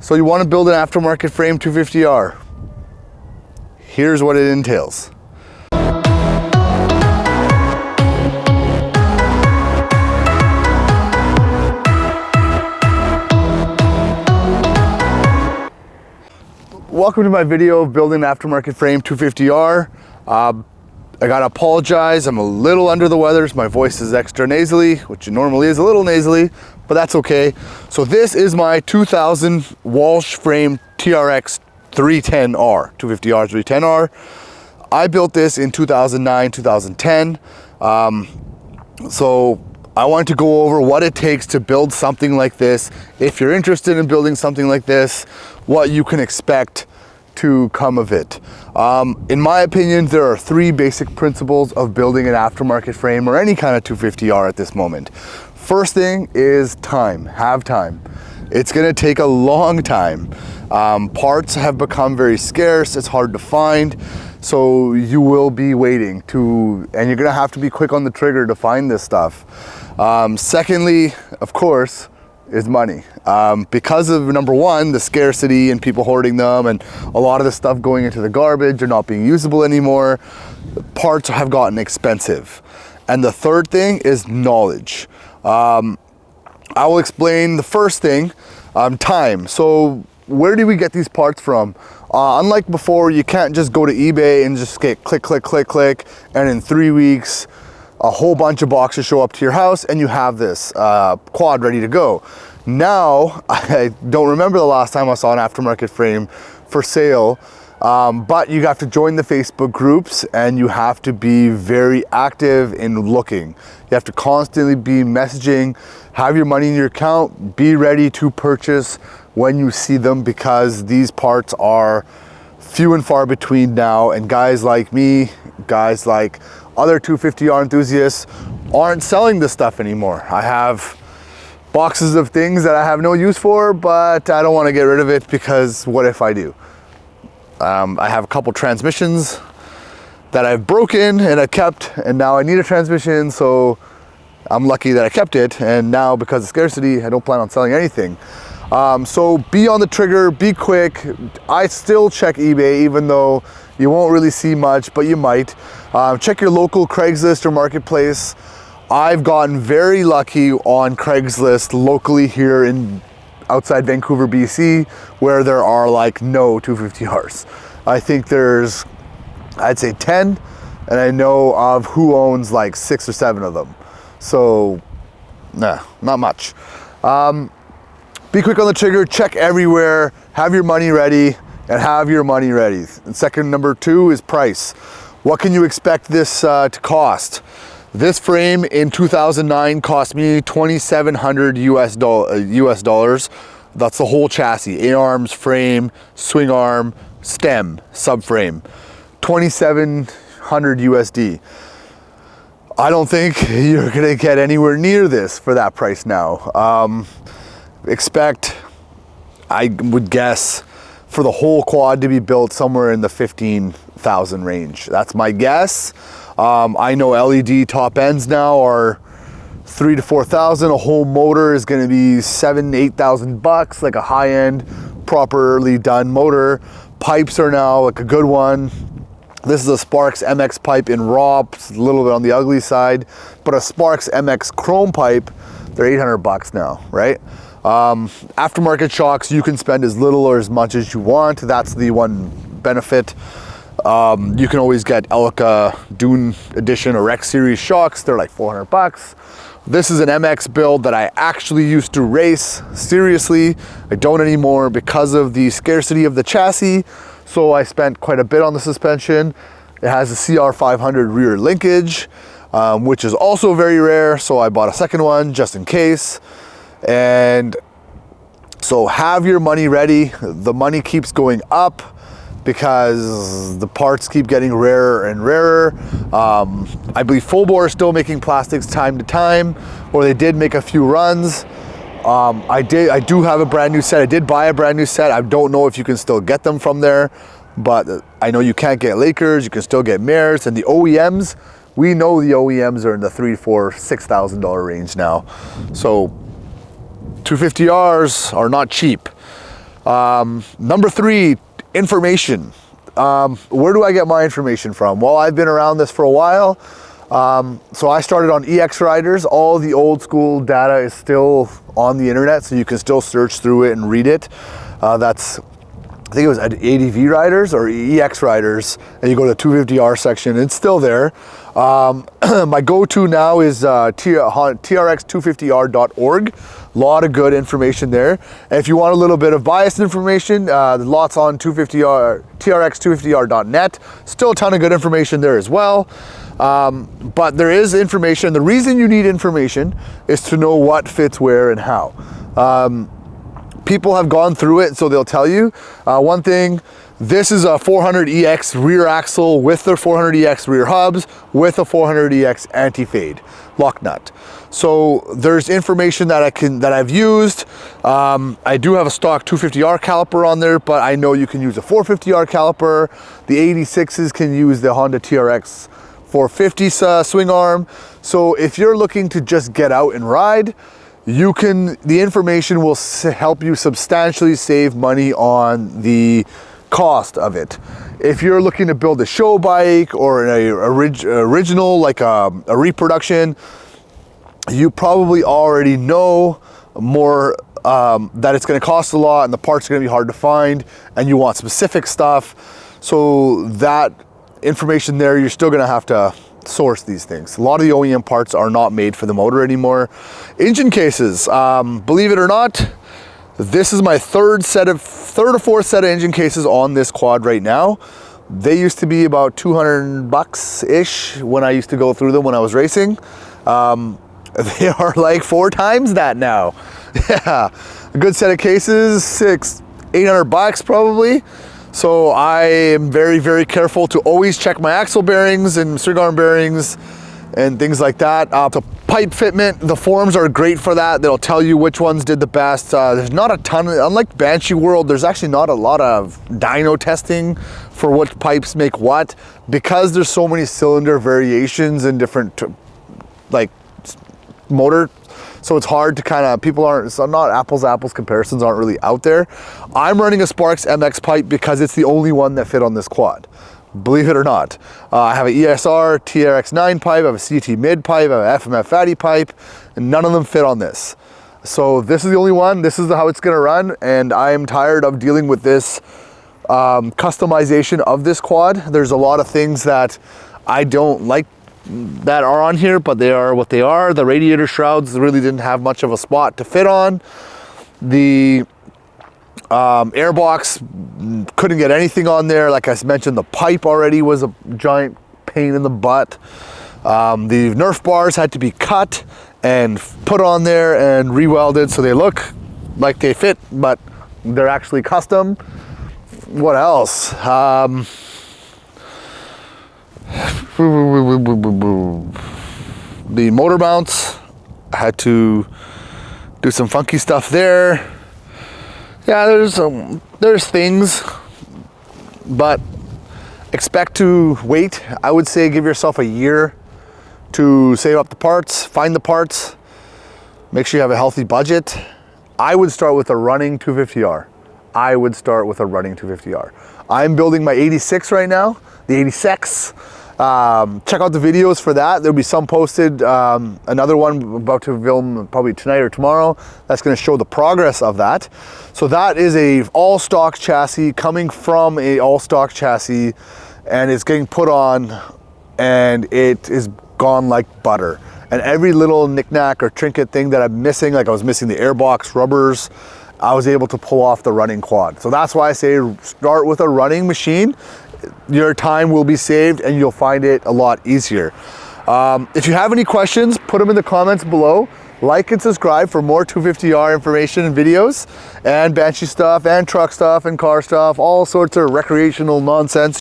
So you want to build an aftermarket frame 250R. Here's what it entails. Welcome to my video of building an aftermarket frame 250R. I gotta apologize, I'm a little under the weather. My voice is extra nasally, which it normally is a little nasally, but that's okay. So this is my 2000 Walsh frame Trx250r, 250R 310R. I built this in 2009, 2010. So I wanted to go over what it takes to build something like this. If you're interested in building something like this, what you can expect to come of it. In my opinion, there are three basic principles of building an aftermarket frame or any kind of 250R at this moment. First thing is time, have time. It's gonna take a long time. Parts have become very scarce, it's hard to find, so you will be waiting and you're gonna have to be quick on the trigger to find this stuff. Secondly, of course, is money. Because of, number one, the scarcity and people hoarding them and a lot of the stuff going into the garbage or not being usable anymore, parts have gotten expensive. And the third thing is knowledge. I will explain the first thing, time. So where do we get these parts from? Unlike before, you can't just go to eBay and just get click, click, click, click, and in 3 weeks, a whole bunch of boxes show up to your house and you have this quad ready to go. Now, I don't remember the last time I saw an aftermarket frame for sale, but you have to join the Facebook groups and you have to be very active in looking. You have to constantly be messaging, have your money in your account, be ready to purchase when you see them, because these parts are few and far between now, and guys like me, guys like other 250R enthusiasts aren't selling this stuff anymore. I have boxes of things that I have no use for, but I don't want to get rid of it because what if I do? I have a couple transmissions that I've broken and I kept, and now I need a transmission, so I'm lucky that I kept it, and now because of scarcity, I don't plan on selling anything. So be on the trigger, be quick. I still check eBay, even though you won't really see much, but you might. Check your local Craigslist or marketplace. I've gotten very lucky on Craigslist locally here outside Vancouver, BC, where there are like no 250Rs. I think there's, I'd say 10, and I know of who owns like 6 or 7 of them. So, nah, not much. Be quick on the trigger, check everywhere, have your money ready, and have your money ready. And second, number 2 is price. What can you expect this to cost? This frame in 2009 cost me $2,700 US dollars. That's the whole chassis, A-arms, frame, swing arm, stem, subframe. 2,700 USD. I don't think you're gonna get anywhere near this for that price now. Expect, I would guess, for the whole quad to be built somewhere in the 15,000 range. That's my guess. I know LED top ends now are 3,000 to 4,000. A whole motor is going to be 7,000 to 8,000 bucks, like a high-end, properly done motor. Pipes are now like a good one. This is a Sparks MX pipe in raw, a little bit on the ugly side, but a Sparks MX chrome pipe, they're 800 bucks now, right? Aftermarket shocks, you can spend as little or as much as you want. That's the one benefit. You can always get Elka Dune Edition or X Series shocks. They're like 400 bucks. This is an MX build that I actually used to race seriously. I don't anymore because of the scarcity of the chassis. So I spent quite a bit on the suspension. It has a CR500 rear linkage, which is also very rare. So I bought a second one just in case. And so have your money ready. The money keeps going up because the parts keep getting rarer and rarer. I believe Full Bore is still making plastics time to time, or they did make a few runs. I do have a brand new set. I did buy a brand new set. I don't know if you can still get them from there, but I know you can't get Lakers, you can still get Mares, and the OEMs, we know the OEMs are in the $3,000, $4,000, $6,000 range now. So 250Rs are not cheap. Number 3, information. Where do I get my information from? Well, I've been around this for a while. So I started on EX Riders. All the old school data is still on the internet, so you can still search through it and read it. I think it was at ADV Riders or EX Riders, and you go to the 250R section, it's still there. My go-to now is Trx250r.org. A lot of good information there. And if you want a little bit of biased information, lots on 250R, Trx250r.net. Still a ton of good information there as well. But there is information. The reason you need information is to know what fits where and how. People have gone through it, so they'll tell you. One thing, this is a 400EX rear axle with their 400EX rear hubs with a 400EX anti-fade lock nut. So there's information that I've used. I do have a stock 250R caliper on there, but I know you can use a 450R caliper. The 86s can use the Honda Trx250r swing arm. So if you're looking to just get out and ride, the information will help you substantially save money on the cost of it. If you're looking to build a show bike or an original, like a reproduction, you probably already know more that it's going to cost a lot and the parts are going to be hard to find, and you want specific stuff. So that information there, you're still going to have to source these things. A lot of the OEM parts are not made for the motor anymore. Engine cases, believe it or not, this is my third or fourth set of engine cases on this quad right now. They used to be about $200-ish when I used to go through them when I was racing. They are like 4 times that now. Yeah, a good set of cases, $800 probably. So I am very, very careful to always check my axle bearings and swing arm bearings and things like that. The pipe fitment, the forums are great for that. They'll tell you which ones did the best. There's not a ton, unlike Banshee World, there's actually not a lot of dyno testing for what pipes make what, because there's so many cylinder variations and different like motor. So it's hard to not apples to apples comparisons aren't really out there. I'm running a Sparks MX pipe because it's the only one that fit on this quad. Believe it or not. I have an ESR TRX9 pipe, I have a CT mid pipe, I have an FMF fatty pipe, and none of them fit on this. So this is the only one, this is how it's gonna run, and I am tired of dealing with this customization of this quad. There's a lot of things that I don't like that are on here, but they are what they are. The radiator shrouds really didn't have much of a spot to fit on. The airbox, couldn't get anything on there. Like I mentioned, the pipe already was a giant pain in the butt. The Nerf bars had to be cut and put on there and re-welded so they look like they fit, but they're actually custom. What else? The motor mounts, I had to do some funky stuff there. Yeah, there's things, but expect to wait. I would say give yourself a year to save up the parts, find the parts, make sure you have a healthy budget. I would start with a running 250R. I'm building my 86 right now, the 86. Check out the videos for that. There'll be some posted, another one about to film probably tonight or tomorrow. That's going to show the progress of that. So that is a all stock chassis coming from a all stock chassis, and it's getting put on and it is gone like butter. And every little knickknack or trinket thing that I'm missing, like I was missing the airbox rubbers, I was able to pull off the running quad. So that's why I say start with a running machine. Your time will be saved and you'll find it a lot easier. If you have any questions, put them in the comments below. Like and subscribe for more 250R information and videos, and Banshee stuff and truck stuff and car stuff, all sorts of recreational nonsense.